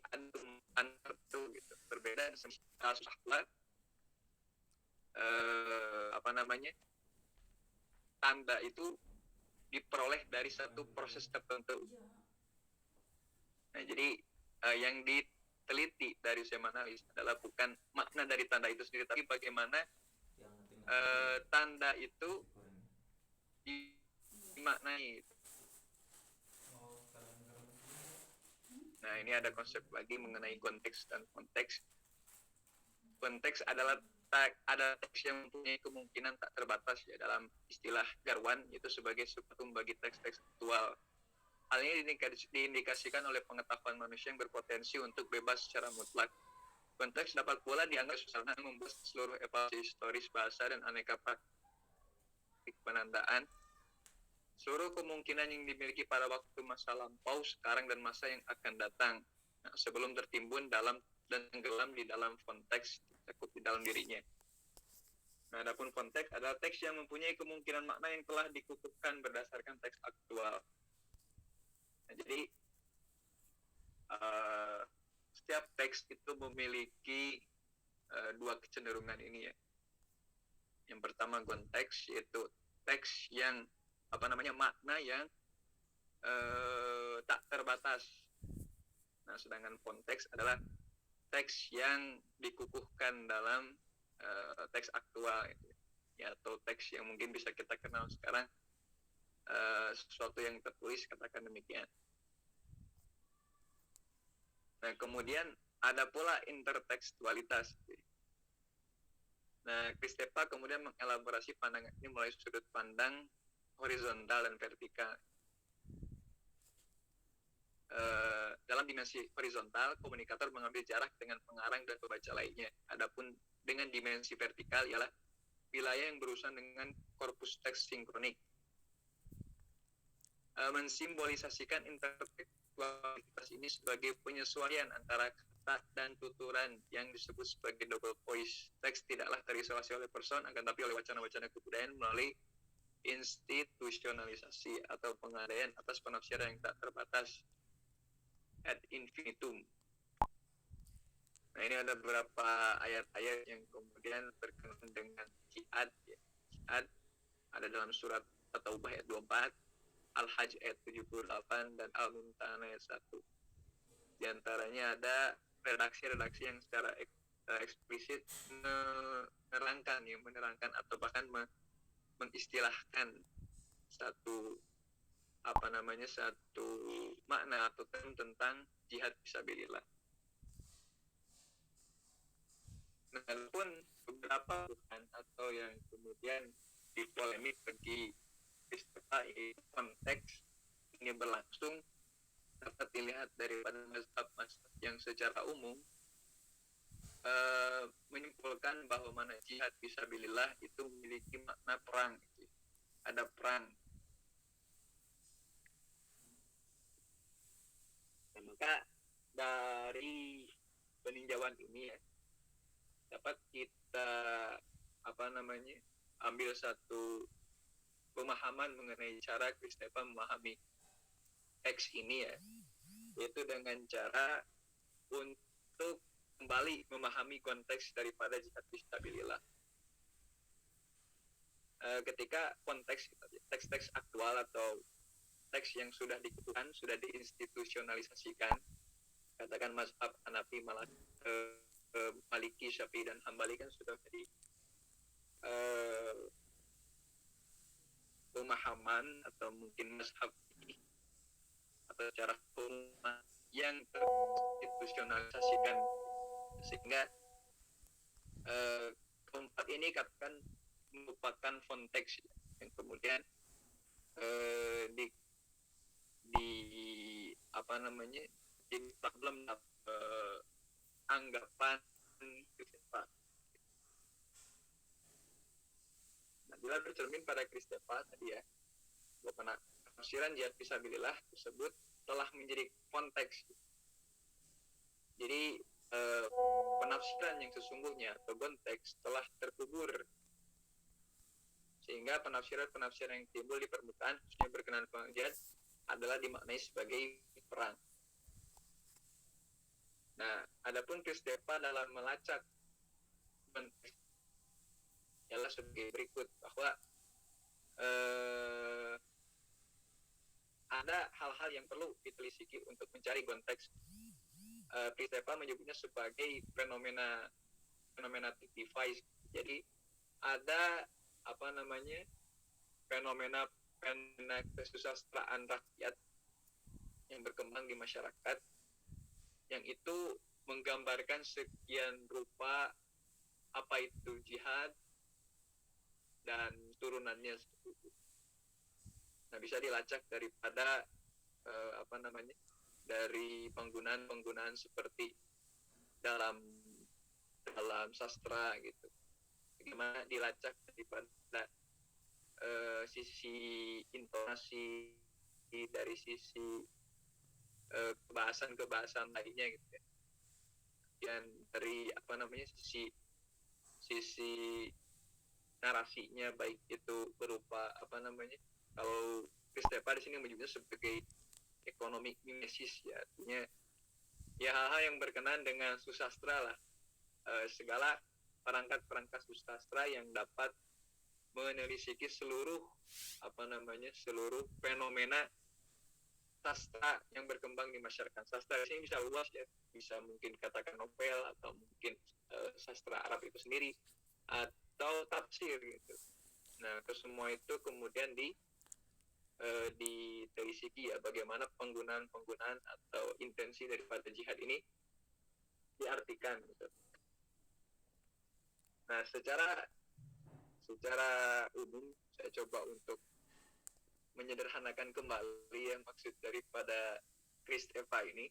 ada gitu, berbeda kasus akhlak tanda itu diperoleh dari satu proses tertentu. Nah, jadi yang diteliti dari semanalis adalah bukan makna dari tanda itu sendiri, tapi bagaimana tanda itu dimaknai. Nah, ini ada konsep lagi mengenai konteks dan konteks. Konteks adalah ada teks yang mempunyai kemungkinan tak terbatas ya, dalam istilah Garwan itu sebagai substratum bagi teks-teks aktual. Hal ini diindikasikan oleh pengetahuan manusia yang berpotensi untuk bebas secara mutlak. Konteks dapat pula dianggap sebagai membahas seluruh evaluasi historis bahasa dan aneka praktik penandaan, seluruh kemungkinan yang dimiliki pada waktu masa lampau, sekarang, dan masa yang akan datang. Nah, sebelum tertimbun dalam dan tenggelam di dalam konteks, takut di dalam dirinya. Nah, adapun konteks adalah teks yang mempunyai kemungkinan makna yang telah dikukuhkan berdasarkan teks aktual. Nah, jadi setiap teks itu memiliki dua kecenderungan ini ya. Yang pertama konteks, yaitu teks yang makna yang tak terbatas. Nah, sedangkan konteks adalah teks yang dikukuhkan dalam teks aktual gitu. Ya, atau teks yang mungkin bisa kita kenal sekarang sesuatu yang tertulis, katakan demikian. Nah, kemudian ada pula intertekstualitas. Nah, Kristepa kemudian mengelaborasi pandangan ini melalui sudut pandang horizontal dan vertikal. Dalam dimensi horizontal, komunikator mengambil jarak dengan pengarang dan pembaca lainnya. Adapun dengan dimensi vertikal ialah wilayah yang berurusan dengan korpus teks sinkronik. Mensimbolisasikan intertekstualitas ini sebagai penyesuaian antara kata dan tuturan yang disebut sebagai double voice. Teks tidaklah terisolasi oleh person, akan tapi oleh wacana-wacana kebudayaan melalui institusionalisasi atau pengadaian atas penafsiran yang tak terbatas ad infinitum. Nah, ini ada beberapa ayat-ayat yang kemudian berkenaan dengan jihad. Jihad ada dalam surat At-Taubah ayat 24, Al-Hajj ayat 78, dan Al-Mumtahanah ayat 1. Di antaranya ada redaksi-redaksi yang secara eksplisit menerangkan atau bahkan mengistilahkan satu makna atau term tentang jihad fisabilillah. Nah, walaupun beberapa bukan atau yang kemudian dipolemik bagi Kristepa, konteks ini berlangsung dapat dilihat daripada mazhab yang secara umum menyimpulkan bahwa mana jihad fisabilillah itu memiliki makna perang. Ada perang. Nah, maka dari peninjauan ini ya, dapat kita ambil satu pemahaman mengenai cara Kristepa memahami teks ini ya, yaitu dengan cara untuk kembali memahami konteks daripada jihad fisabilillah. Ketika konteks teks-teks aktual atau teks yang sudah dikukuhkan, sudah diinstitusionalisasikan, katakan mazhab Hanafi, Maliki, Syafi'i, dan Hambali kan sudah menjadi pemahaman atau mungkin mazhab atau cara hukum yang terinstitusionalisasikan, sehingga keempat ini katakan merupakan konteks yang kemudian jadi problem anggapan Kristepa. Nah, bila bercermin pada Kristepa tadi ya, bahwa penafsiran jihad fisabilillah tersebut telah menjadi konteks. Jadi penafsiran yang sesungguhnya atau konteks telah terkubur, sehingga penafsiran yang timbul di permukaan khususnya berkenaan perang jihad adalah dimaknai sebagai perang. Nah, adapun Kristepa dalam melacak konteks ialah sebagai berikut, bahwa ada hal-hal yang perlu ditelisiki untuk mencari konteks. Kristepa menyebutnya sebagai phenomenatic device. Jadi ada fenomena kesusastraan rakyat yang berkembang di masyarakat, yang itu menggambarkan sekian rupa apa itu jihad dan turunannya. Nah, bisa dilacak daripada dari penggunaan seperti dalam sastra gitu. Bagaimana dilacak daripada sisi intonasi, dari sisi kebahasan lainnya gitu ya. Dan dari sisi narasinya, baik itu berupa kalau Kristepa di sini menyebutnya sebagai economic mimesis, ya, artinya ya hal-hal yang berkenaan dengan susastra lah, segala perangkat susastra yang dapat menelisiki seluruh fenomena sastra yang berkembang di masyarakat. Sastra di sini bisa luas ya, bisa mungkin katakan novel, atau mungkin sastra Arab itu sendiri, atau tafsir gitu. Nah, kesemua itu kemudian ditelisiki ya, bagaimana penggunaan atau intensi daripada jihad ini diartikan gitu. Nah, secara umum saya coba untuk menyederhanakan kembali yang maksud daripada Kristepa ini.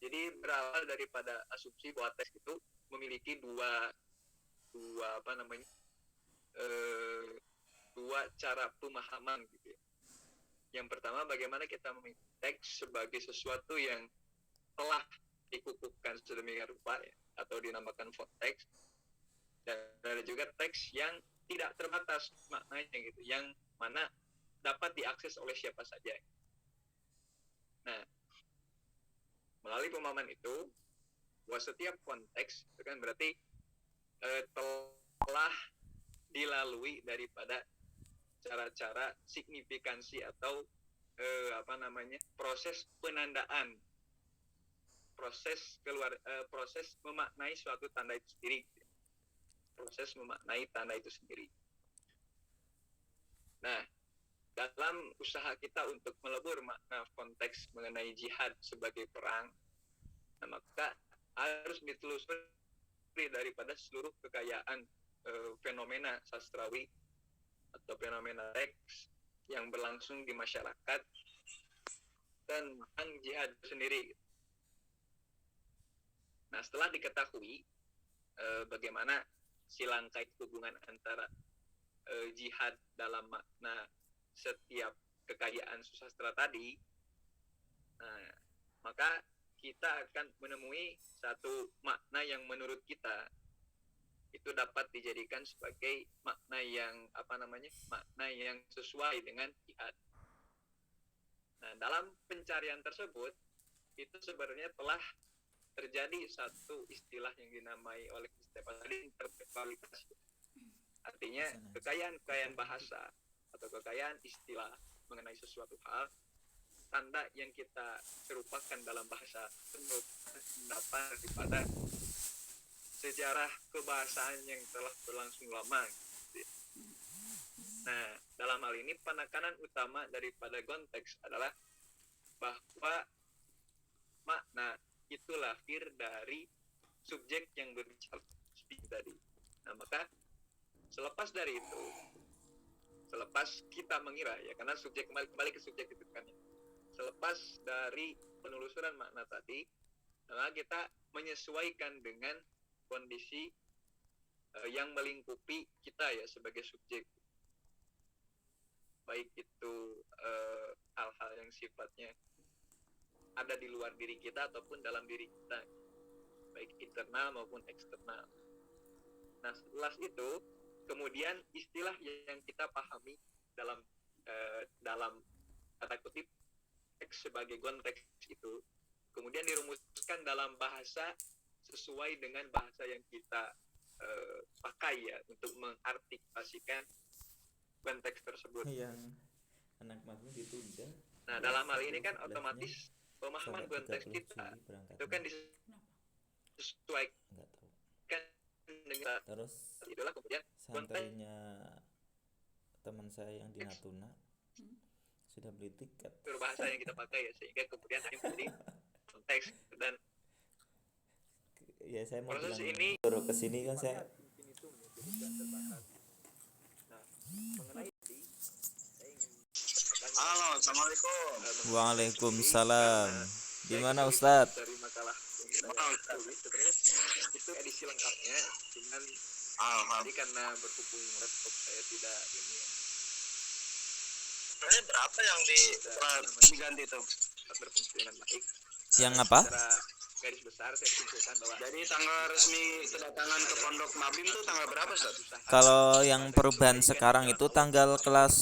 Jadi berawal daripada asumsi bahwa teks itu memiliki dua cara pemahaman gitu ya. Yang pertama, bagaimana kita memiliki teks sebagai sesuatu yang telah dikukuhkan sedemikian rupa ya, atau dinamakan fonteks. Dan ada juga teks yang tidak terbatas maknanya gitu, yang mana dapat diakses oleh siapa saja. Nah, melalui pemahaman itu, bahwa setiap konteks itu kan berarti telah dilalui daripada cara-cara signifikansi atau proses penandaan, proses memaknai suatu tanda itu sendiri, proses memaknai tanda itu sendiri. Nah, dalam usaha kita untuk melebur makna konteks mengenai jihad sebagai perang, nah, maka harus ditelusuri daripada seluruh kekayaan fenomena sastrawi atau fenomena teks yang berlangsung di masyarakat tentang jihad sendiri. Nah, setelah diketahui bagaimana silangkait hubungan antara jihad dalam makna setiap kekayaan susastra tadi, nah, maka kita akan menemui satu makna yang menurut kita itu dapat dijadikan sebagai makna yang makna yang sesuai dengan jihad. Nah, dalam pencarian tersebut itu sebenarnya telah terjadi satu istilah yang dinamai oleh Kristepa tadi, intertekstualitas. Artinya kekayaan bahasa atau kekayaan istilah mengenai sesuatu hal, tanda yang kita serupakan dalam bahasa mendapat daripada sejarah kebahasaan yang telah berlangsung lama. Nah, dalam hal ini penekanan utama daripada konteks adalah bahwa makna itu lahir dari subjek yang berbicara seperti tadi. Nah, maka selepas dari itu, selepas kita mengira ya, karena subjek kembali ke subjek itu kan, selepas dari penelusuran makna tadi, maka kita menyesuaikan dengan kondisi yang melingkupi kita ya sebagai subjek, baik itu hal-hal yang sifatnya ada di luar diri kita ataupun dalam diri kita, baik internal maupun eksternal. Nah, setelah itu kemudian istilah yang kita pahami dalam kata kutip teks sebagai konteks itu kemudian dirumuskan dalam bahasa sesuai dengan bahasa yang kita pakai ya untuk mengartikulasikan konteks tersebut. Yang anak mabim ditunda. Nah, dalam hal ini kan otomatis pemahaman konteks kita itu kan disesuaikan nggak tahu. dengan Terus itulah kemudian santrinya teman saya yang di Natuna sudah beli tiket berbahasa yang kita pakai ya, sehingga kemudian ini menjadi konteks. Dan ya saya mau proses bilang ini baru kesini kan saya mungkin itu menjadi terbahas. Nah, mengenai tadi saya ingin Halo, assalamualaikum. Waalaikumsalam. Di mana Ustadz? Dari makalah yang saya tulis sebenarnya itu edisi lengkapnya, dengan tadi karena berhubung laptop saya tidak ini ya, Sebenarnya berapa yang diganti itu? berfungsi dengan baik. Yang apa? Secara garis besar saya simpulkan bahwa Jadi tanggal resmi kedatangan ke Pondok Mabim itu tanggal berapa, Ustaz? Kalau yang perubahan sekarang itu tanggal kelas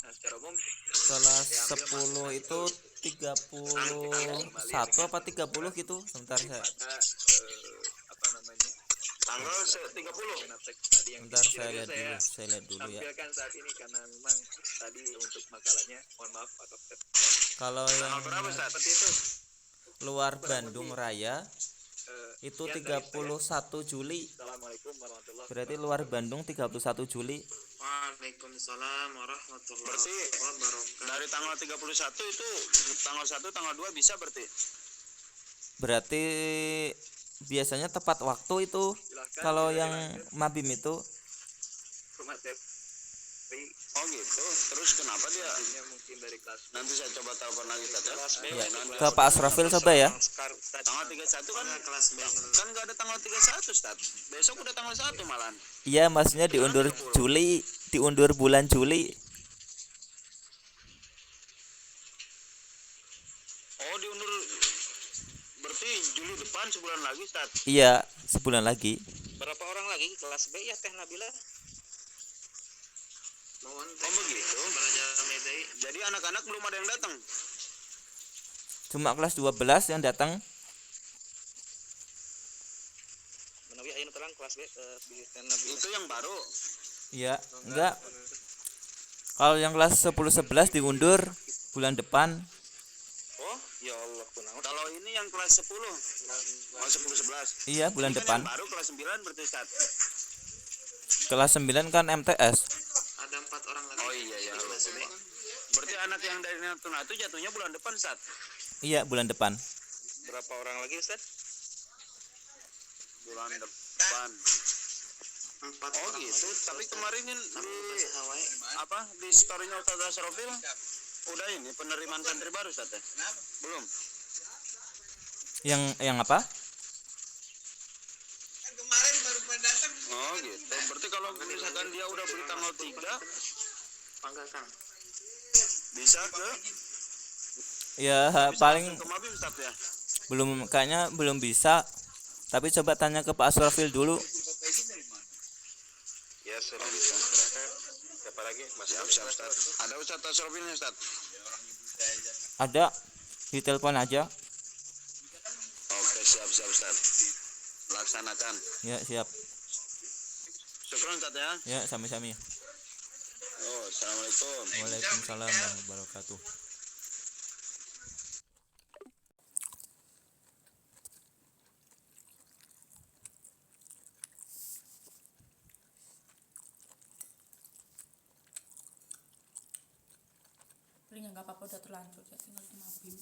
nah, secara umum 10 itu 31 apa 30 gitu. Sebentar saya. pada apa namanya Tanggal 30. teks tadi yang Sebentar saya lihat saya dulu. Saya lihat dulu ya. tampilkan saat ini karena memang tadi untuk makalahnya mohon maaf Pak Dokter. Kalau yang Tanggal berapa, Ustaz? Seperti itu luar Bandung Raya itu sekian dari 31 Juli. Assalamualaikum warahmatullahi Berarti luar Bandung 31 Juli. Waalaikumsalam warahmatullahi wabarakatuh. Dari tanggal 31 itu tanggal 1, tanggal 2 bisa berarti? Berarti biasanya tepat waktu itu. Silakan Kalau dari yang lanjut Mabim itu rumah TPI Oh gitu. Terus kenapa dia? selanjutnya mungkin dari kelas Nanti saya coba telepon lagi, Ustaz. Kelas B. ya, ke Pak Asrafil coba ya. Tanggal 31 kan kelas B. Kan enggak ada tanggal 31, Ustaz. Besok udah tanggal 1 malahan. Iya, maksudnya diundur Juli, diundur bulan Juli. Oh, diundur berarti Juli depan sebulan lagi, Ustaz. Iya, sebulan lagi. Berapa orang lagi kelas B ya Teh Nabila? Oh begitu. Jadi anak-anak belum ada yang datang. Cuma kelas 12 yang datang. Menawi ayeuna terang kelas B Teh Nabila. Itu yang baru. Iya, enggak. Kalau yang kelas 10 11 diundur bulan depan. Oh, ya Allah kunaon. Kalau ini yang kelas 10. Oh, 10 11. Iya, bulan Ini depan. Kan yang baru kelas 9 berarti, Ustaz. Kelas 9 kan MTS. Ada 4 orang lagi. Oh iya ya. Berarti anak yang dari Natuna itu jatuhnya bulan depan, Ustaz. Iya, bulan depan. Berapa orang lagi, Ustaz? Bulan depan. 4 oh gitu. Tapi kemarin di apa di story-nya Ustaz Asrofil udah ini penerimaan santri baru, Ustaz ya? Belum. Yang apa? Kemarin baru datang. Oh gitu. Berarti kalau misalkan dia udah beli tanggal 3 panggakan. Bisa ke Ya, paling ke Mabim, Ustaz ya? belum, kayaknya belum bisa. Tapi coba tanya ke Pak Asrafil dulu. Ya, sudah bisa. Siapa lagi? Masih siap, Ustaz. Ada Ustaz Asrofilnya, Ustaz? Ada, ditelepon aja. Oke, siap, Ustaz. Laksanakan. Ya, siap. Syukron, Ustaz ya. Ya, sami-sami. Oh, assalamualaikum. Waalaikumsalam warahmatullahi wabarakatuh. Ring nggak apa-apa udah terlanjur ya tinggal di Mabim.